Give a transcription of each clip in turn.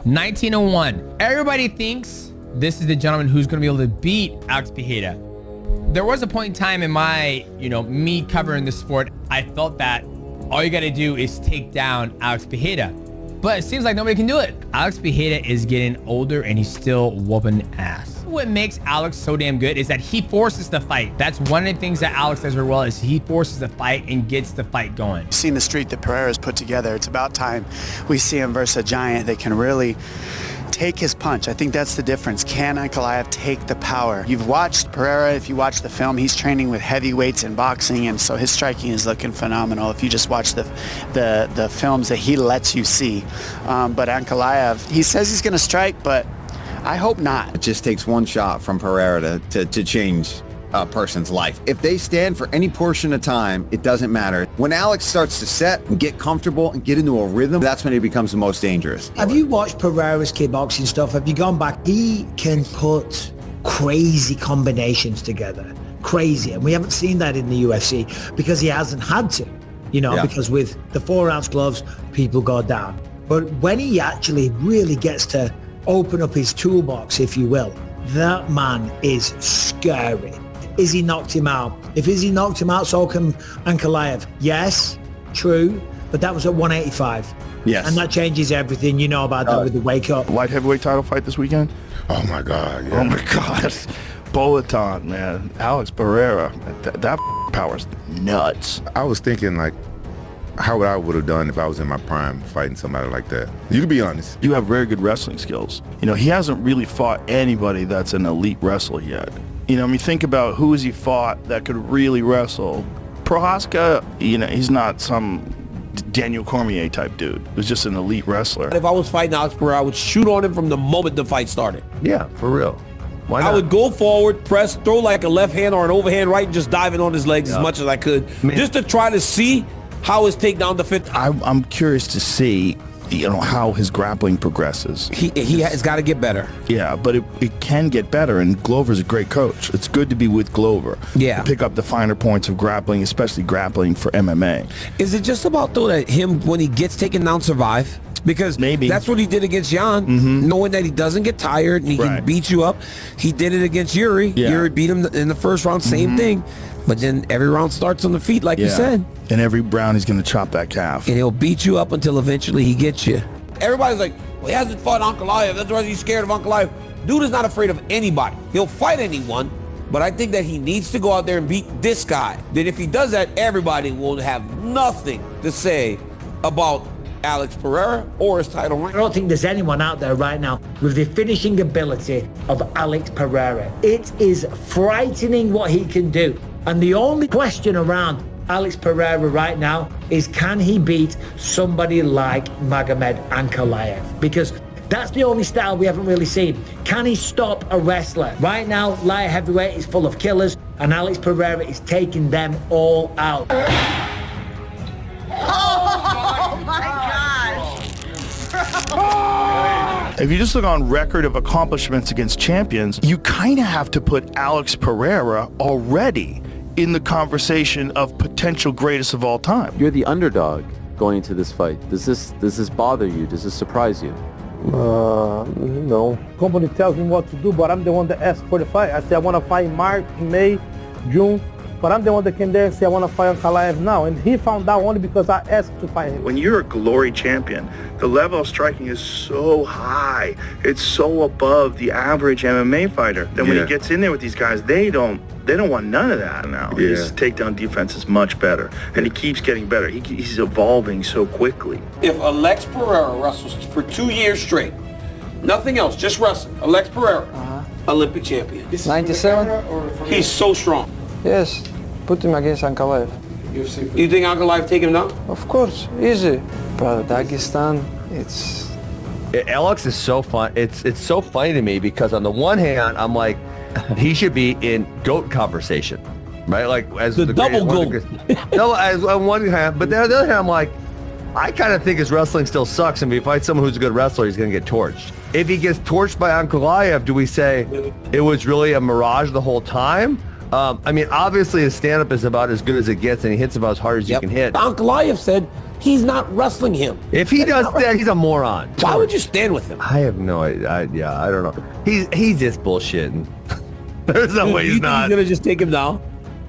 1901. Everybody thinks this is the gentleman who's going to be able to beat Alex Pereira. There was a point in time in my, me covering the sport, I felt that all you got to do is take down Alex Pereira. But it seems like nobody can do it. Alex Pereira is getting older and he's still whooping ass. What makes Alex so damn good is that he forces the fight. That's one of the things that Alex does very well, is he forces the fight and gets the fight going. You've seen the streak that Pereira's put together. It's about time we see him versus a giant that can really take his punch. I think that's the difference. Can Ankalaev take the power? You've watched Pereira, if you watch the film, he's training with heavyweights in boxing, and so his striking is looking phenomenal if you just watch the films that he lets you see. But Ankalaev, he says he's going to strike, but I hope not. It just takes one shot from Pereira to change a person's life. If they stand for any portion of time, it doesn't matter. When Alex starts to set and get comfortable and get into a rhythm, that's when he becomes the most dangerous. Have you watched Pereira's kickboxing stuff? Have you gone back? He can put crazy combinations together. Crazy. And we haven't seen that in the UFC because he hasn't had to, because with the 4-ounce gloves, people go down. But when he actually really gets to open up his toolbox, if you will, that man is scary. Izzy knocked him out. If Izzy knocked him out, so can Ankalaev. Yes, true, but that was at 185. Yes. And that changes everything. You know about that with the wake up. Light heavyweight title fight this weekend? Oh my God. Yeah. Oh my God. Boleton, man. Alex Pereira. That power's nuts. I was thinking like, how I would have done if I was in my prime fighting somebody like that. You can be honest. You have very good wrestling skills. He hasn't really fought anybody that's an elite wrestler yet. Think about who has he fought that could really wrestle. Prohaska, he's not some Daniel Cormier type dude. He was just an elite wrestler. If I was fighting Alex Pereira, I would shoot on him from the moment the fight started. Yeah, for real. Why not? I would go forward, press, throw like a left hand or an overhand right, and just dive in on his legs as much as I could, just to try to see how his takedown defense. I'm curious to see, how his grappling progresses. He has got to get better. Yeah, but it can get better, and Glover's a great coach. It's good to be with Glover. Yeah. To pick up the finer points of grappling, especially grappling for MMA. Is it just about, though, that him, when he gets taken down, survive? Because maybe that's what he did against Jan, knowing that he doesn't get tired and he can beat you up. He did it against Yuri. Yeah. Yuri beat him in the first round, same thing. But then every round starts on the feet, like you said. And every round he's going to chop that calf. And he'll beat you up until eventually he gets you. Everybody's like, well, he hasn't fought Ankalaev. That's why he's scared of Ankalaev. Dude is not afraid of anybody. He'll fight anyone. But I think that he needs to go out there and beat this guy. Then if he does that, everybody will have nothing to say about Alex Pereira or his title reign. I don't think there's anyone out there right now with the finishing ability of Alex Pereira. It is frightening what he can do. And the only question around Alex Pereira right now is, can he beat somebody like Magomed Ankalaev? Because that's the only style we haven't really seen. Can he stop a wrestler? Right now, light heavyweight is full of killers, and Alex Pereira is taking them all out. Oh my gosh! If you just look on record of accomplishments against champions, you kind of have to put Alex Pereira already in the conversation of potential greatest of all time. You're the underdog going into this fight. Does this bother you? Does this surprise you? No. Company tells me what to do, but I'm the one that asks for the fight. I say I want to fight in March, May, June, but I'm the one that came there and say I want to fight Ankalaev now. And he found out only because I asked to fight him. When you're a glory champion, the level of striking is so high. It's so above the average MMA fighter. Then when he gets in there with these guys, they don't want none of that now. His takedown defense is much better, and he keeps getting better. He's evolving so quickly. If Alex Pereira wrestles for 2 years straight, nothing else, just wrestling, Alex Pereira, Olympic champion. 97? He's so strong. Yes, put him against Ankalaev. You think Ankalaev take him down? Of course, easy. But Dagestan, it's... Alex is so fun. It's so funny to me because on the one hand, I'm like, he should be in GOAT conversation, right? Like as the double GOAT. No, as on one hand, but on the other hand, I'm like, I kind of think his wrestling still sucks, and if he fights someone who's a good wrestler, he's going to get torched. If he gets torched by Ankalaev, do we say it was really a mirage the whole time? I mean, obviously his stand-up is about as good as it gets, and he hits about as hard as you can hit. Ankalaev said he's not wrestling him. If he does that, he's a moron. Why would you stand with him? I have no idea. I don't know. He's just bullshitting. There's no way he's not. He's gonna just take him down?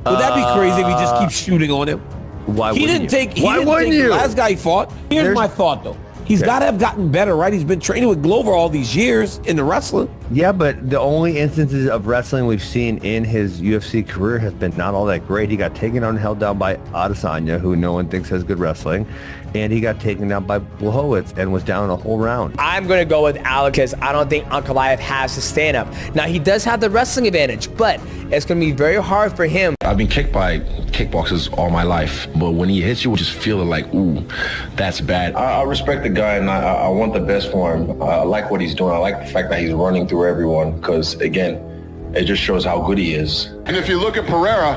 Would that be crazy if he just keeps shooting on him? Why he wouldn't didn't you? take. Why wouldn't you? The last guy he fought. Here's my thought though. He's got to have gotten better, right? He's been training with Glover all these years in the wrestling. Yeah, but the only instances of wrestling we've seen in his UFC career has been not all that great. He got taken out and held down by Adesanya, who no one thinks has good wrestling, and he got taken down by Blachowicz and was down a whole round. I'm going to go with Alex because I don't think Ankalaev has the stand-up. Now, he does have the wrestling advantage, but it's going to be very hard for him. I've been kicked by kickboxers all my life, but when he hits you, you just feel it like, ooh, that's bad. I respect the guy, and I want the best for him. I like what he's doing. I like the fact that he's running through everyone because, again, it just shows how good he is. And if you look at Pereira,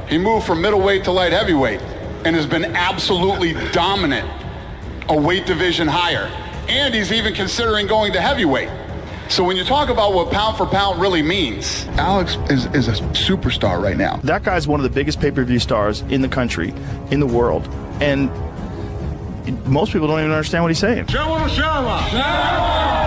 he moved from middleweight to light heavyweight and has been absolutely dominant, a weight division higher. And he's even considering going to heavyweight. So when you talk about what pound for pound really means, Alex is a superstar right now. That guy's one of the biggest pay-per-view stars in the country, in the world. And most people don't even understand what he's saying.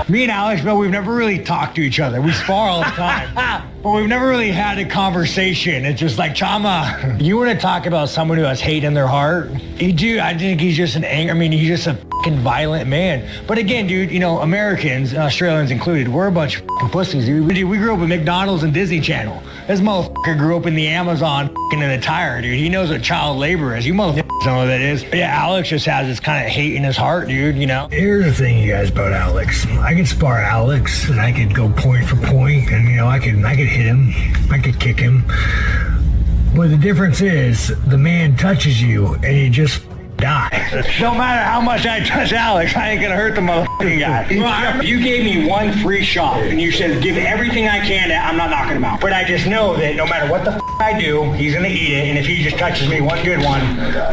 Me and Alex, Bill, we've never really talked to each other. We spar all the time, but we've never really had a conversation. It's just like, Chama, you want to talk about someone who has hate in their heart? Dude, I think he's just he's just a fucking violent man. But again, dude, you know, Americans, Australians included, we're a bunch of fucking pussies. We grew up with McDonald's and Disney Channel. This motherfucker grew up in the Amazon in a tire, dude. He knows what child labor is. You motherfuckers don't know what that is. But yeah, Alex just has this kind of hate in his heart, dude, you know? Here's the thing, you guys, about Alex. I could spar Alex, and I could go point for point, and, you know, I could hit him. I could kick him. But the difference is, the man touches you, and you just die. No matter how much I touch Alex, I ain't gonna hurt the motherfucking guy. You gave me one free shot, and you said, give everything I can, I'm not knocking him out. But I just know that no matter what the I do, he's gonna eat it, and if he just touches me one good one,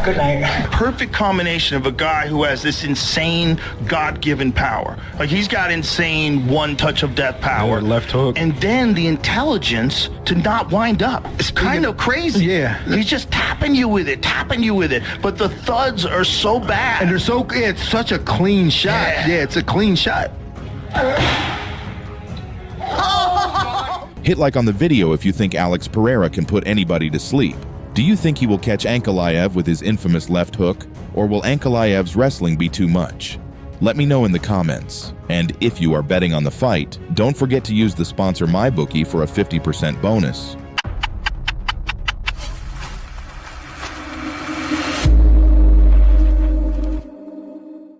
good night. Perfect combination of a guy who has this insane God-given power. Like, he's got insane one touch of death power. Left hook. And then the intelligence to not wind up. It's kind of crazy. Yeah. He's just tapping you with it. But the thuds are so bad. And it's such a clean shot. Yeah, it's a clean shot. Hit like on the video if you think Alex Pereira can put anybody to sleep. Do you think he will catch Ankalaev with his infamous left hook, or will Ankalaev's wrestling be too much? Let me know in the comments. And if you are betting on the fight, don't forget to use the sponsor MyBookie for a 50% bonus.